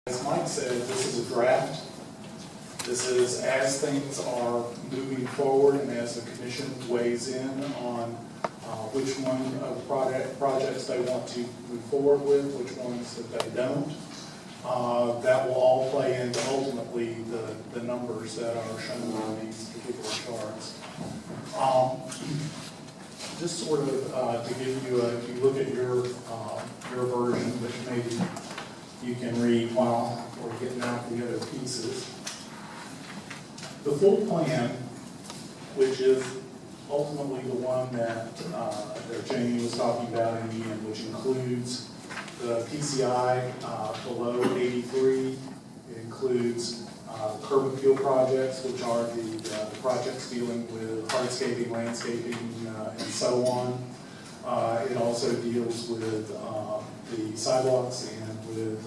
As Mike said, this is a draft. This is as things are moving forward and as the commission weighs in on which one of the projects they want to move forward with, which ones that they don't. That will all play into ultimately the numbers that are shown on these particular charts. Just sort of to give you if you look at your version, which maybe you can read while we're getting out the other pieces. The full plan, which is ultimately the one that Jamie was talking about in the end, which includes the PCI below 83. It includes curb appeal projects, which are the projects dealing with hardscaping, landscaping, and so on. It also deals with the sidewalks and with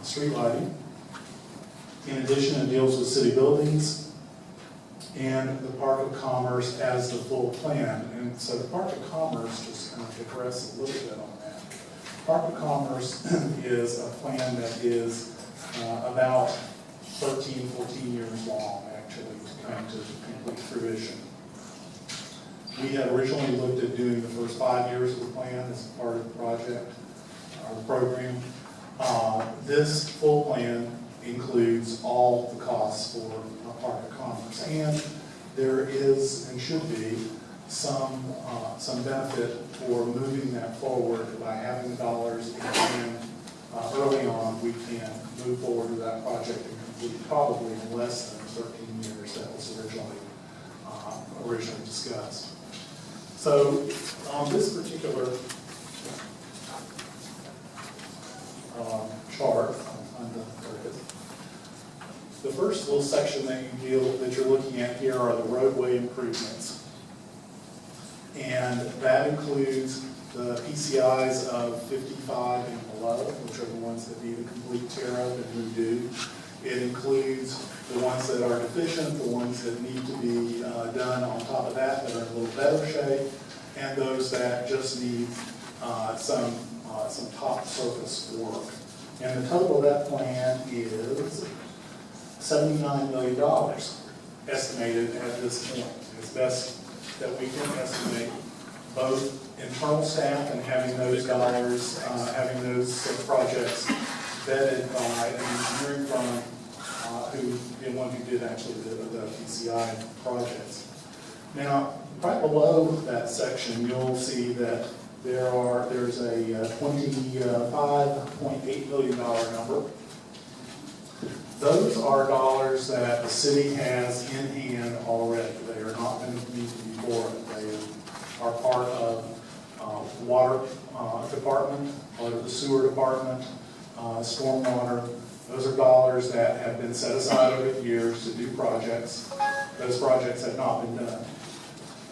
street lighting. In addition, it deals with city buildings and the Park of Commerce as the full plan. And so the Park of Commerce, just kind of digress a little bit on that. Park of Commerce is a plan that is about 13, 14 years long, actually, to come to complete fruition. We had originally looked at doing the first 5 years of the plan as part of the project, or the program. This full plan includes all the costs for a Park of Commerce, and there is and should be some benefit for moving that forward by having the dollars in hand early on. We can move forward with that project and complete probably in less than 13 years that was originally discussed. So on this particular chart, the first little section that you're looking at here are the roadway improvements. And that includes the PCIs of 55 and below, which are the ones that need a complete tear up and redo. It includes the ones that are deficient, the ones that need to be done on top of that are in a little better shape, and those that just need some top surface work. And the total of that plan is $79 million estimated at this point. As best that we can estimate, both internal staff and having those dollars, having those projects vetted by an engineering firm the one who did actually the PCI projects. Now, right below that section, you'll see that there's a $25.8 million number. Those are dollars that the city has in hand already. They are not going to need to be borrowed. They are part of water department, part of the sewer department, stormwater. Those are dollars that have been set aside over the years to do projects. Those projects have not been done.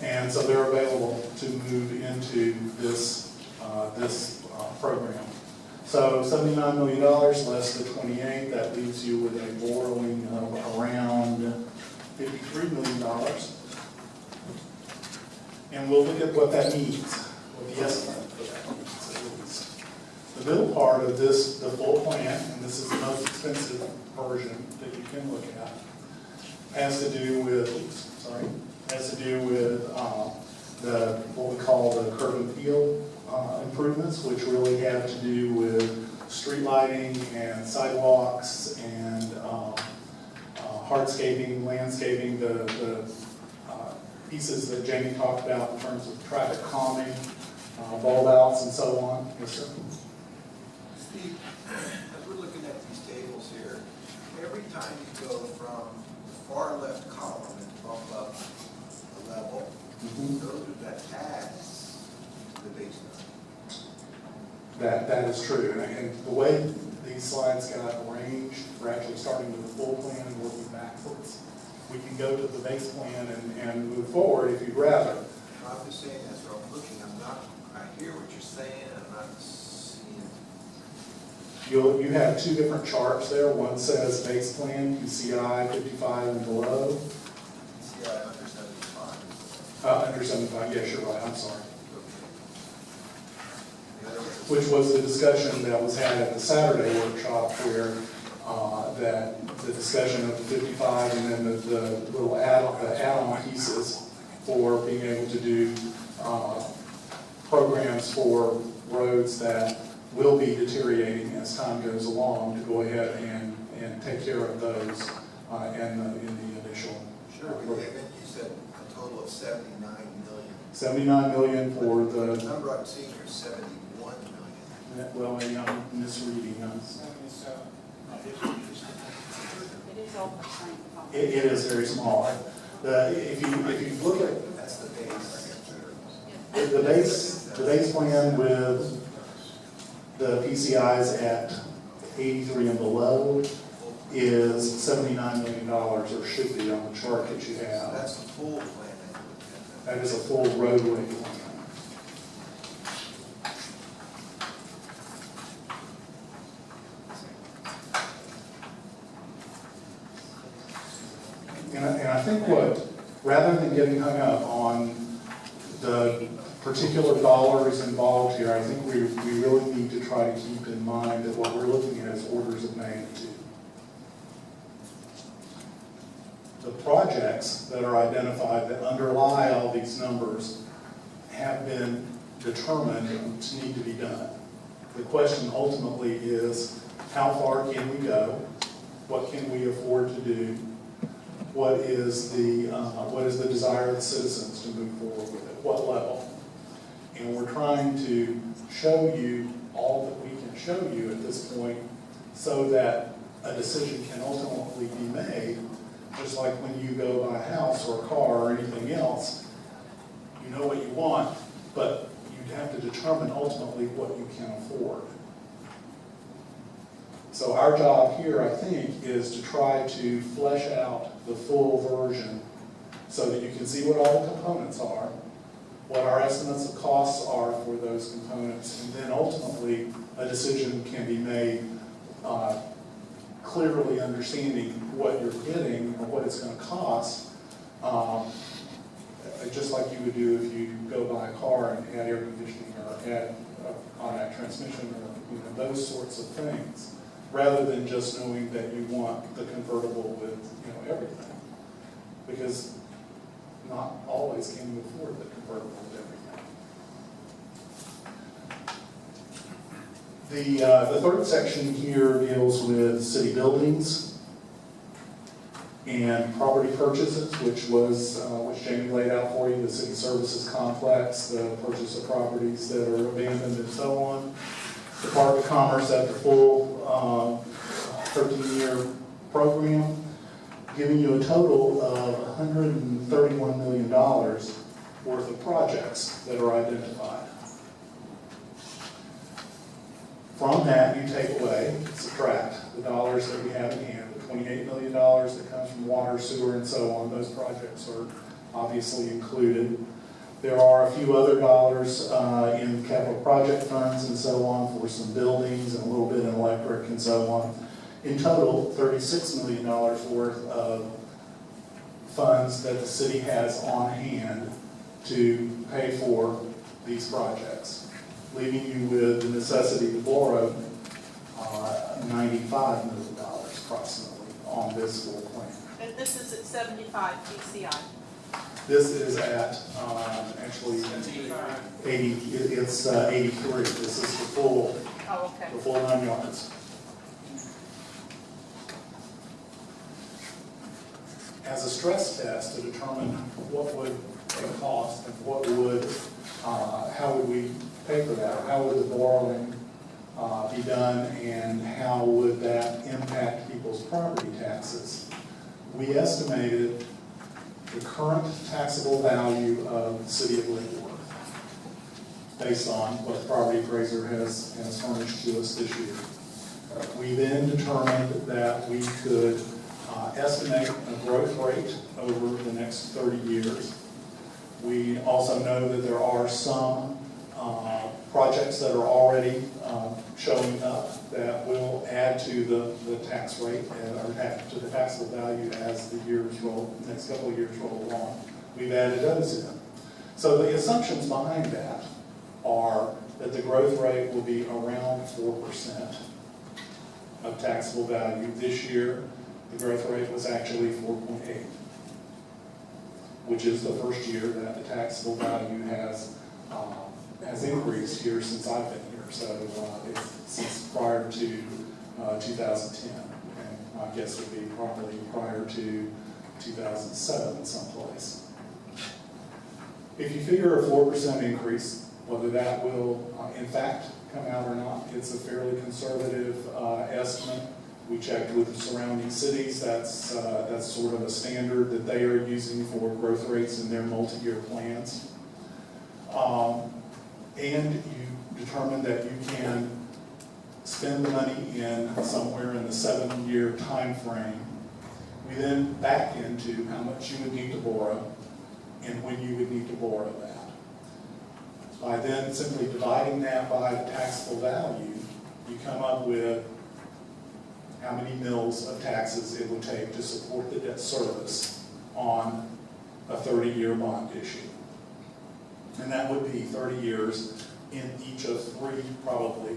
And so they're available to move into this program. So $79 million less the 28, that leaves you with a borrowing of around $53 million. And we'll look at what that means, what the estimate for that means. The middle part of this, the full plan, and this is the most expensive version that you can look at, has to do with what we call the curb and field improvements, which really have to do with street lighting and sidewalks and hardscaping, landscaping, the pieces that Jamie talked about in terms of traffic calming, bulb outs and so on. Yes, sir. Steve, as we're looking at these tables here, every time you go from the far left column and bump up a level, those are the adds to the basement. That is true, and the way these slides got arranged, we're actually starting with the full plan and working backwards. We can go to the base plan and move forward if you'd rather. I'm just saying that's what I'm looking. I hear what you're saying, I'm not seeing. You have two different charts there. One says base plan, PCI 55 and below. PCI under 75. Under 75, yes, you're right, I'm sorry. The other one is which was the discussion that was had at the Saturday workshop where that the discussion of the 55 and then the little add-on pieces for being able to do programs for roads that will be deteriorating as time goes along, to go ahead and take care of those in the initial. Sure, but you said a total of 79 million. 79 million for The the, number I'm seeing here is 71 million. well, maybe I'm misreading us. It is all percent. It is very small. If you look at That's the base. the base plan with the PCIs at 83 and below is $79 million, or should be on the chart that you have. That's the full plan that you're looking at. That is a full roadway plan. And I think rather than getting hung up on the particular dollars involved here, I think we really need to try to keep in mind that what we're looking at is orders of magnitude. The projects that are identified that underlie all these numbers have been determined to need to be done. The question ultimately is, how far can we go? What can we afford to do? What is the desire of the citizens to move forward with it? What level? And we're trying to show you all that we can show you at this point so that a decision can ultimately be made, just like when you go buy a house or a car or anything else. You know what you want, but you have to determine ultimately what you can afford. So our job here, I think, is to try to flesh out the full version so that you can see what all the components are, what our estimates of costs are for those components, and then ultimately a decision can be made clearly understanding what you're getting or what it's going to cost, just like you would do if you go buy a car and add air conditioning or add automatic transmission or those sorts of things, rather than just knowing that you want the convertible with everything, because not always can you afford the convertible with everything. The third section here deals with city buildings and property purchases, which Jamie laid out for you, the city services complex, the purchase of properties that are abandoned and so on. Department of Commerce at the full 13-year program, giving you a total of $131 million worth of projects that are identified. From that, you take away, subtract the dollars that we have in hand, the $28 million that comes from water, sewer, and so on. Those projects are obviously included. There are a few other dollars in capital project funds and so on for some buildings and a little bit in electric and so on. In total, $36 million worth of funds that the city has on hand to pay for these projects, leaving you with the necessity to borrow $95 million approximately on this full plan. And this is at 75 PCI. This is at, actually, 80, it's 83. This is the full, Oh, okay. the full 9 yards. As a stress test to determine what would it cost and what would, how would we pay for that? How would the borrowing be done, and how would that impact people's property taxes? We estimated the current taxable value of the city of Lake Worth, based on what the property appraiser has furnished to us this year. We then determined that we could estimate a growth rate over the next 30 years. We also know that there are some projects that are already showing up that will add to the tax rate or add to the taxable value as the next couple of years roll along. We've added those in. So the assumptions behind that are that the growth rate will be around 4% of taxable value. This year, the growth rate was actually 4.8, which is the first year that the taxable value has increased here since I've been here. So it's since prior to 2010, and my guess would be probably prior to 2007 someplace. If you figure a 4% increase, whether that will in fact come out or not, it's a fairly conservative estimate. We checked with the surrounding cities. That's sort of a standard that they are using for growth rates in their multi-year plans. And you determine that you can spend the money in somewhere in the 7-year time frame. We then back into how much you would need to borrow and when you would need to borrow that. By then simply dividing that by the taxable value, you come up with how many mills of taxes it would take to support the debt service on a 30-year bond issue. And that would be 30 years in each of 3 probably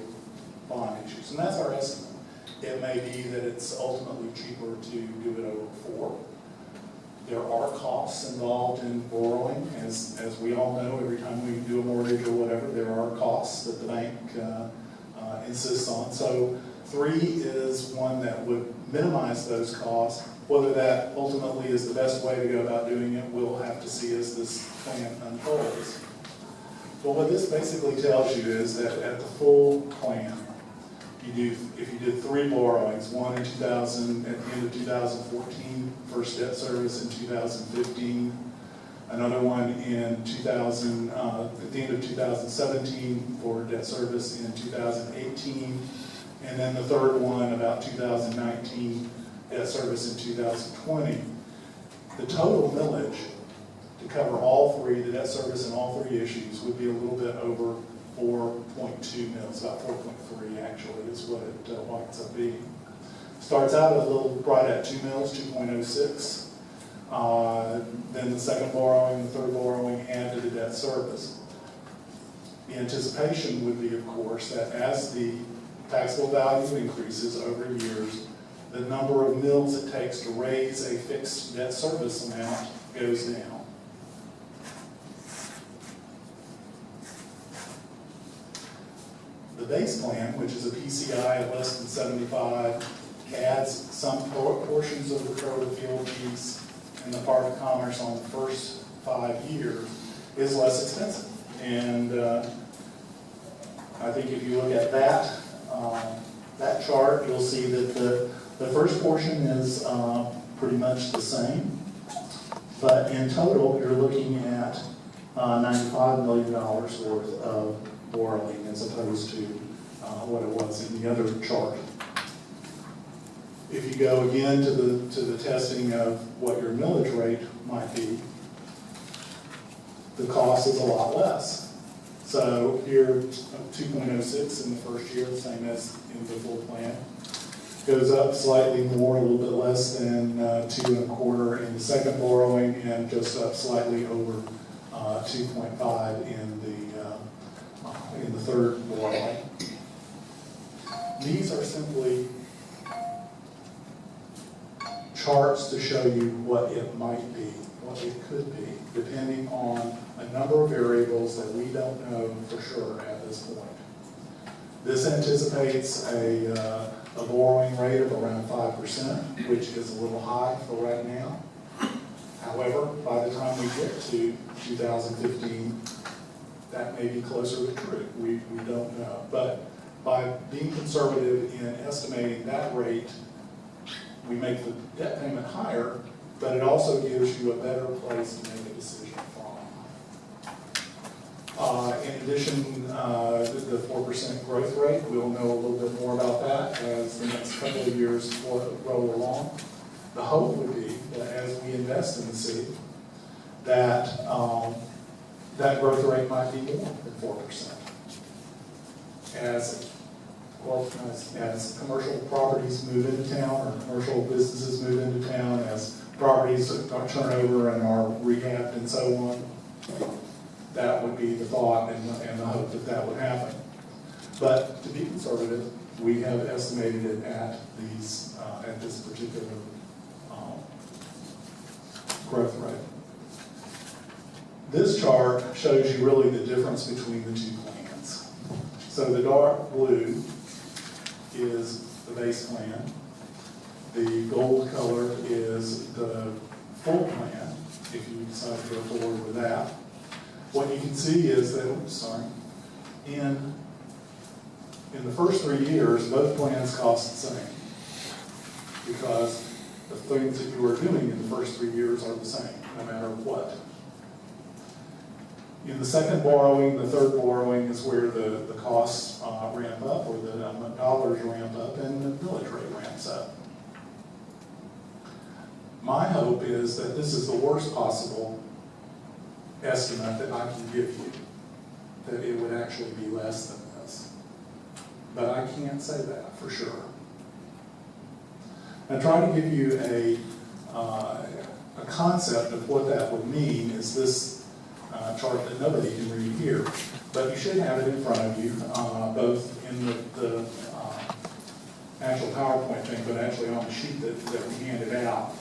bond issues. And that's our estimate. It may be that it's ultimately cheaper to do it over 4. There are costs involved in borrowing, as we all know. Every time we do a mortgage or whatever, there are costs that the bank insists on. So 3 is one that would minimize those costs. Whether that ultimately is the best way to go about doing it, we'll have to see as this plan unfolds. But what this basically tells you is that at the full plan, if you did 3 borrowings, one in 2000 at the end of 2014, first debt service in 2015, another one in 2000 at the end of 2017 for debt service in 2018, and then the third one about 2019 debt service in 2020. The total millage to cover all 3, the debt service and all 3 issues, would be a little bit over 4.2 mils, about 4.3 actually is what it winds up being. Starts out a little right at 2 mils, 2.06. Then the second borrowing, the third borrowing, and to the debt service. The anticipation would be, of course, that as the taxable value increases over years, the number of mils it takes to raise a fixed debt service amount goes down. The base plan, which is a PCI of less than 75, adds some portions of the Kroger Field piece and the Park of Commerce on the first 5 years, is less expensive. And I think if you look at that chart, you'll see that the first portion is pretty much the same. But in total, you're looking at $95 million worth of borrowing as opposed to what it was in the other chart. If you go again to the testing of what your millage rate might be, the cost is a lot less. So here, 2.06 in the first year, the same as in the full plan. Goes up slightly more, a little bit less than 2.25 in the second borrowing, and just up slightly over 2.5 in the third borrowing. These are simply charts to show you what it might be, what it could be, depending on a number of variables that we don't know for sure at this point. This anticipates a borrowing rate of around 5%, which is a little high for right now. However, by the time we get to 2015, that may be closer to true. We don't know. But by being conservative in estimating that rate, we make the debt payment higher, but it also gives you a better place to make a decision from. In addition, the 4% growth rate, we'll know a little bit more about that as the next couple of years roll along. The hope would be that as we invest in the city, that that growth rate might be more than 4%. As commercial properties move into town, or commercial businesses move into town, as properties turn over and are rehabbed and so on, that would be the thought and the hope that that would happen. But to be conservative, we have estimated it at these, at this particular growth rate. This chart shows you really the difference between the two plans. So the dark blue is the base plan. The gold color is the full plan, if you decide to go forward with that. What you can see is that, in the first 3 years, both plans cost the same, because the things that you are doing in the first 3 years are the same, no matter what. In the second borrowing, the third borrowing is where the costs ramp up, or the dollars ramp up, and the millage rate ramps up. My hope is that this is the worst possible estimate that I can give you, that it would actually be less than this. But I can't say that for sure. I'm trying to give you a concept of what that would mean is this chart that nobody can read here. But you should have it in front of you, both in the actual PowerPoint thing, but actually on the sheet that we handed out.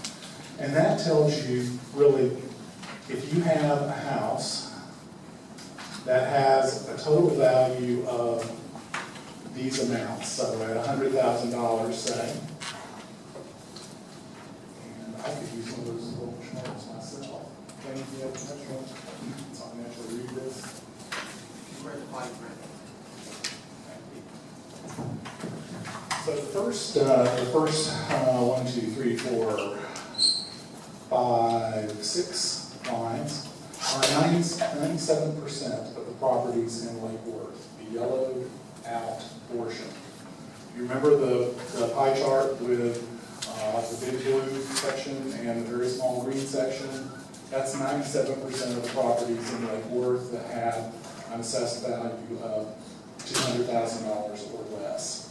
And that tells you really, if you have a house that has a total value of these amounts, so at $100,000, say, and I could use one of those little charts myself. Can you have an extra one? So I can actually read this. Where's the fine print? So the first 1, 2, 3, 4, 5, 6 lines are 97% of the properties in Lake Worth, the yellowed out portion. You remember the pie chart with the big blue section and the very small green section? That's 97% of the properties in Lake Worth that have an assessed value of $200,000 or less.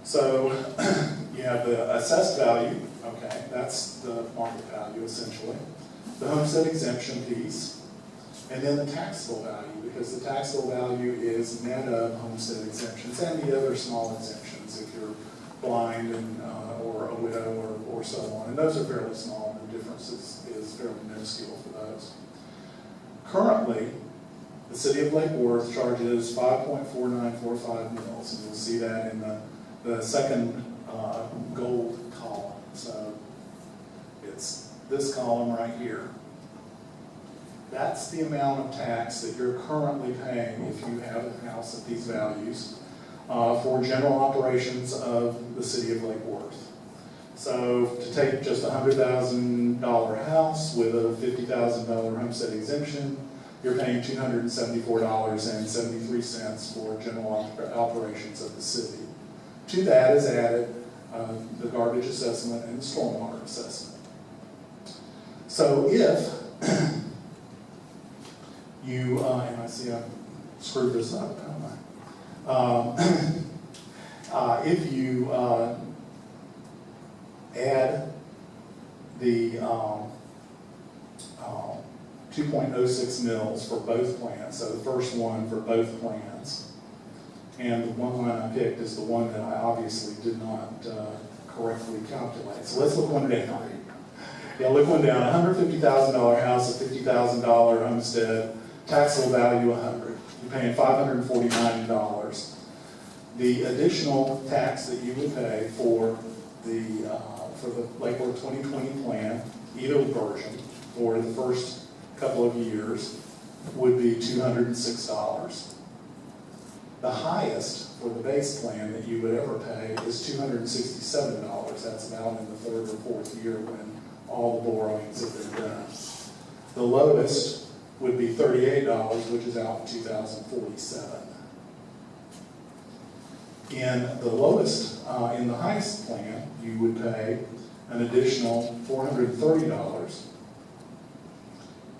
So you have the assessed value, okay, that's the market value essentially, the homestead exemption piece, and then the taxable value, because the taxable value is net of homestead exemptions and the other small exemptions if you're blind and, or a widow or so on, and those are fairly small, and the difference is fairly minuscule for those. Currently, the city of Lake Worth charges 5.4945 mils, and you'll see that in the second gold column. So it's this column right here. That's the amount of tax that you're currently paying if you have a house at these values for general operations of the city of Lake Worth. So to take just a $100,000 house with a $50,000 homestead exemption, you're paying $274.73 for general operations of the city. To that is added the garbage assessment and the stormwater assessment. So if you, and I see I screwed this up, haven't I? If you add the 2.06 mils for both plans, so the first one for both plans, and the one line I picked is the one that I obviously did not correctly calculate. So let's look one down. Yeah, look one down. $150,000 house, a $50,000 homestead, taxable value $100. You're paying $549. The additional tax that you would pay for the Lake Worth 2020 plan, either version, for the first couple of years, would be $206. The highest for the base plan that you would ever pay is $267. That's about in the third or fourth year when all the borrowings have been done. The lowest would be $38, which is out in 2047. In the lowest, in the highest plan, you would pay an additional $430.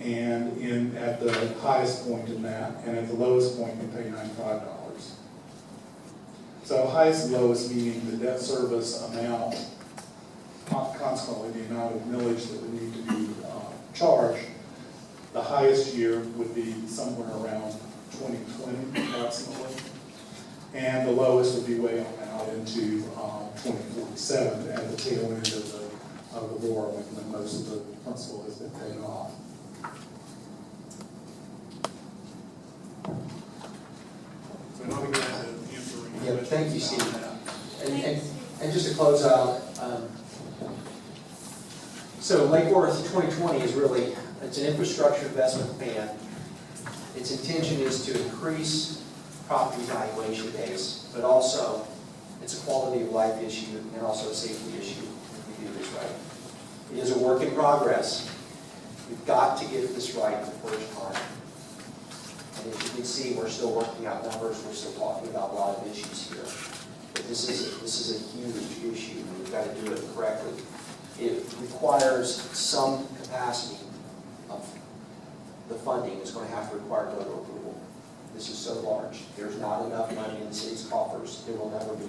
And at the highest point in that, and at the lowest point, you pay $95. So highest and lowest meaning the debt service amount, consequently the amount of millage that would need to be charge. The highest year would be somewhere around 2020 approximately. And the lowest would be way on out into 2047 at the tail end of the war when most of the principal has been paid off. So now we get to answer any Yeah, questions thank you, about Steve. that. And just to close out, so Lake Worth 2020 is really, it's an infrastructure investment plan. Its intention is to increase property valuation base, but also it's a quality of life issue and also a safety issue if we do this right. It is a work in progress. We've got to get this right the first time. And as you can see, we're still working out numbers, we're still talking about a lot of issues here. But this is a huge issue, and we've got to do it correctly. It requires some capacity of the funding. It's going to have to require voter approval. This is so large. There's not enough money in the city's coffers. There will never be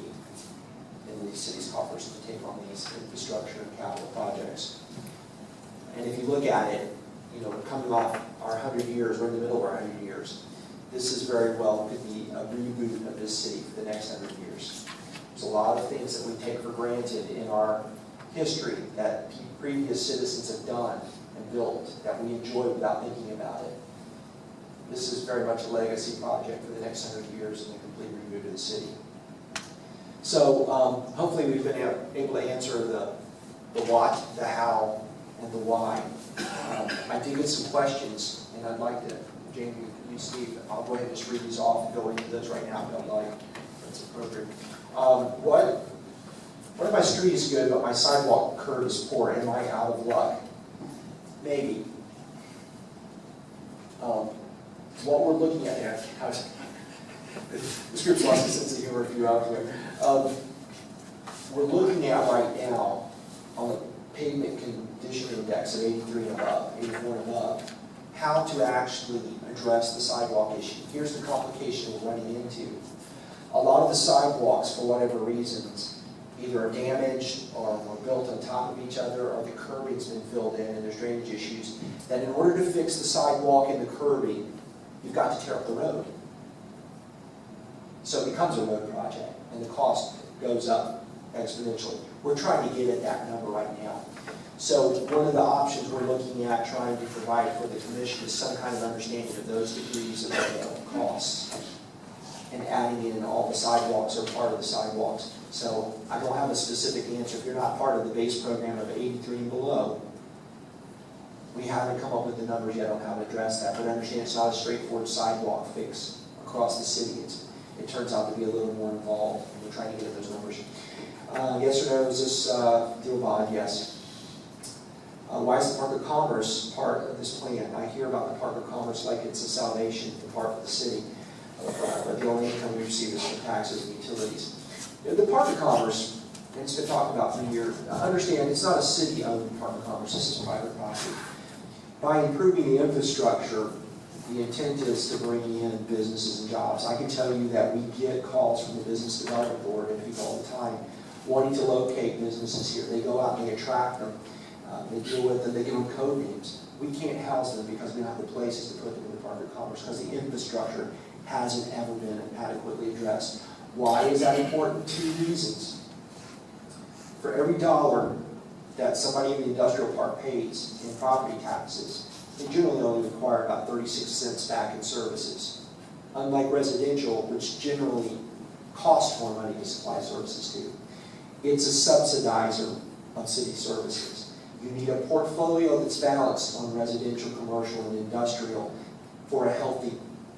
in the city's coffers to take on these infrastructure and capital projects. And if you look at it, you know, we're coming off our 100 years, we're in the middle of our 100 years. This is very well could be a reboot of this city for the next 100 years. There's a lot of things that we take for granted in our history that previous citizens have done and built that we enjoy without thinking about it. This is very much a legacy project for the next 100 years and a complete reboot of the city. So hopefully we've been able to answer the what, the how, and the why. I did get some questions, and I'd like to, Jamie, you, Steve, I'll go ahead and just read these off and go into those right now if you don't like. That's appropriate. What if my street is good, but my sidewalk curb is poor? Am I out of luck? Maybe. What we're looking at here, this group's lost a sense of humor a few hours ago. We're looking at right now on the pavement condition index of 83 and above, 84 and above, how to actually address the sidewalk issue. Here's the complication we're running into. A lot of the sidewalks, for whatever reasons, either are damaged or were built on top of each other, or the curbing's been filled in and there's drainage issues, that in order to fix the sidewalk and the curbing, you've got to tear up the road. So it becomes a road project, and the cost goes up exponentially. We're trying to get at that number right now. So one of the options we're looking at trying to provide for the commission is some kind of understanding of those degrees of costs, and adding in all the sidewalks or part of the sidewalks. So I don't have a specific answer. If you're not part of the base program of 83 and below, we haven't come up with the numbers yet on how to address that, but understand it's not a straightforward sidewalk fix across the city. It turns out to be a little more involved, and we're trying to get at those numbers. Yes or no, is this deal bond? Yes. Why is the Park of Commerce part of this plan? I hear about the Park of Commerce like it's a salvation for part of the city. But the only income we receive is from taxes and utilities. The Park of Commerce, and it's been talked about for years, understand it's not a city-owned Park of Commerce, this is private property. By improving the infrastructure, the intent is to bring in businesses and jobs. I can tell you that we get calls from the Business Development Board and people all the time wanting to locate businesses here. They go out and they attract them, they deal with them, they give them code names. We can't house them because we don't have the places to put them in the Park of Commerce because the infrastructure hasn't ever been adequately addressed. Why is that important? 2 reasons. For every dollar that somebody in the industrial park pays in property taxes, they generally only require about 36 cents back in services. Unlike residential, which generally costs more money to supply services to. It's a subsidizer of city services. You need a portfolio that's balanced on residential, commercial, and industrial for a healthy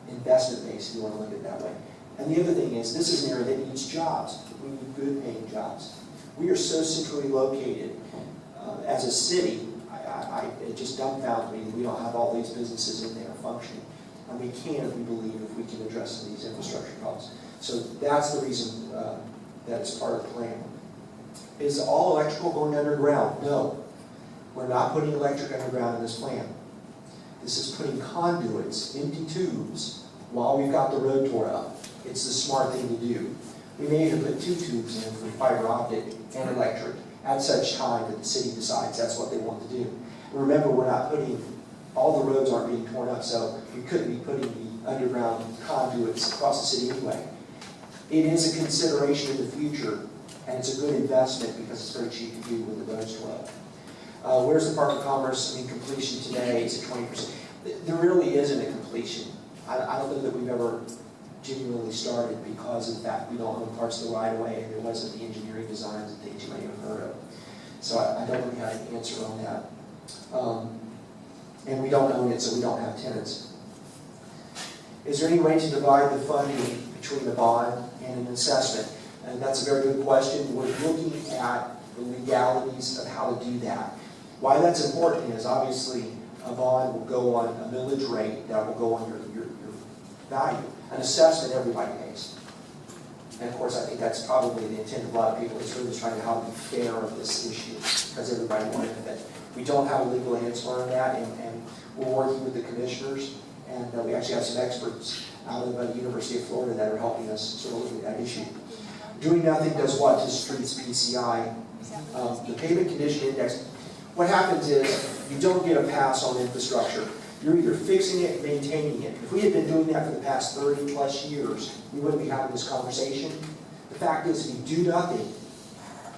investment base, if you want to look at it that way. And the other thing is, this is an area that needs jobs. We need good paying jobs. We are so centrally located as a city, it just dumbfounds me that we don't have all these businesses in there functioning. And we can, if we believe, if we can address some of these infrastructure problems. So that's the reason that it's part of the plan. Is all electrical going underground? No. We're not putting electric underground in this plan. This is putting conduits, empty tubes, while we've got the road tore up. It's the smart thing to do. We may even put 2 tubes in for fiber optic and electric at such time that the city decides that's what they want to do. Remember, we're not putting, all the roads aren't being torn up, so we couldn't be putting the underground conduits across the city anyway. It is a consideration in the future, and it's a good investment because it's very cheap to do when the roads are up. Where's the Department of Commerce? I mean, completion today is at 20%. There really isn't a completion. I don't know that we've ever genuinely started because of the fact we don't own parts of the right of way and there wasn't the engineering designs and things you may have heard of. So I don't really have an answer on that. And we don't own it, so we don't have tenants. Is there any way to divide the funding between the bond and an assessment? And that's a very good question. We're looking at the legalities of how to do that. Why that's important is obviously a bond will go on a millage rate that will go on your value. An assessment everybody pays. And of course I think that's probably the intent of a lot of people is really trying to how to be fair of this issue because everybody wanted it. We don't have a legal answer on that and we're working with the commissioners and we actually have some experts out of the University of Florida that are helping us sort of look at that issue. Doing nothing does what to streets PCI? The payment condition index. What happens is you don't get a pass on infrastructure. You're either fixing it, maintaining it. If we had been doing that for the past 30 plus years, we wouldn't be having this conversation. The fact is, if you do nothing,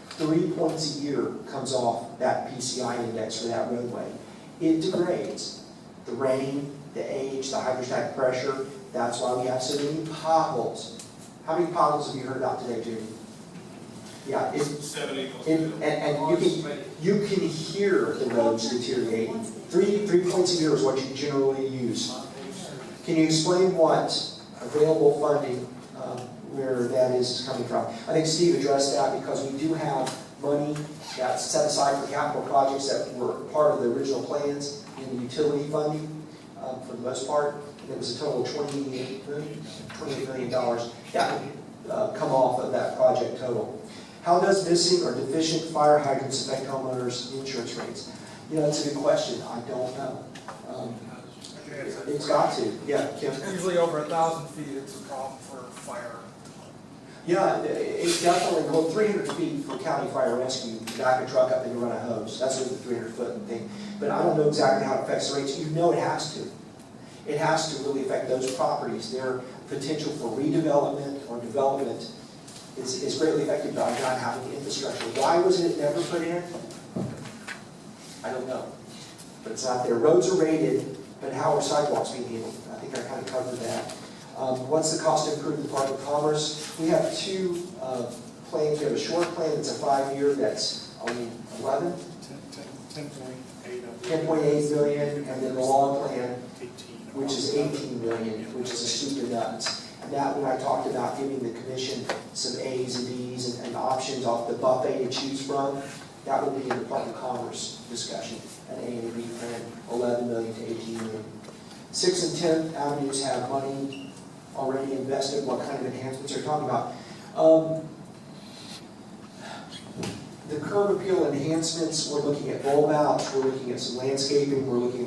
3 points a year comes off that PCI index for that roadway. It degrades. The rain, the age, the hydrostatic pressure, that's why we have so many potholes. How many potholes have you heard about today, Judy? Yeah, it's 70. and you can hear the roads deteriorating. Three points a year is what you generally use. Can you explain what available funding, where that is coming from? I think Steve addressed that because we do have money that's set aside for capital projects that were part of the original plans in the utility funding for the most part. It was a total of $28 million that would come off of that project total. How does missing or deficient fire hydrants affect homeowners' insurance rates? You know, that's a good question. I don't know. It's got to. Yeah, Kim? Usually over 1,000 feet, it's a problem for fire. Yeah, it's definitely, well, 300 feet for county fire rescue, you back a truck up and you run a hose. That's what the 300-foot thing. But I don't know exactly how it affects the rates. You know it has to. It has to really affect those properties. Their potential for redevelopment or development is greatly affected by not having the infrastructure. Why was it never put in? I don't know. But it's not there. Roads are rated, but how are sidewalks being handled? I think I kind of covered that. What's the cost to improve the Department of Commerce? We have two plans. We have a short plan that's a 5-year that's only 10.8 million, and then the long plan, which is 18 million, which is a soup to nuts. And that, when I talked about giving the commission some A's and B's and options off the buffet to choose from, that would be a Department of Commerce discussion. An A and a B plan, 11 million to 18 million. 6th and 10th avenues have money already invested. What kind of enhancements are you talking about? The curb appeal enhancements, we're looking at bulb outs, we're looking at some landscaping, we're looking at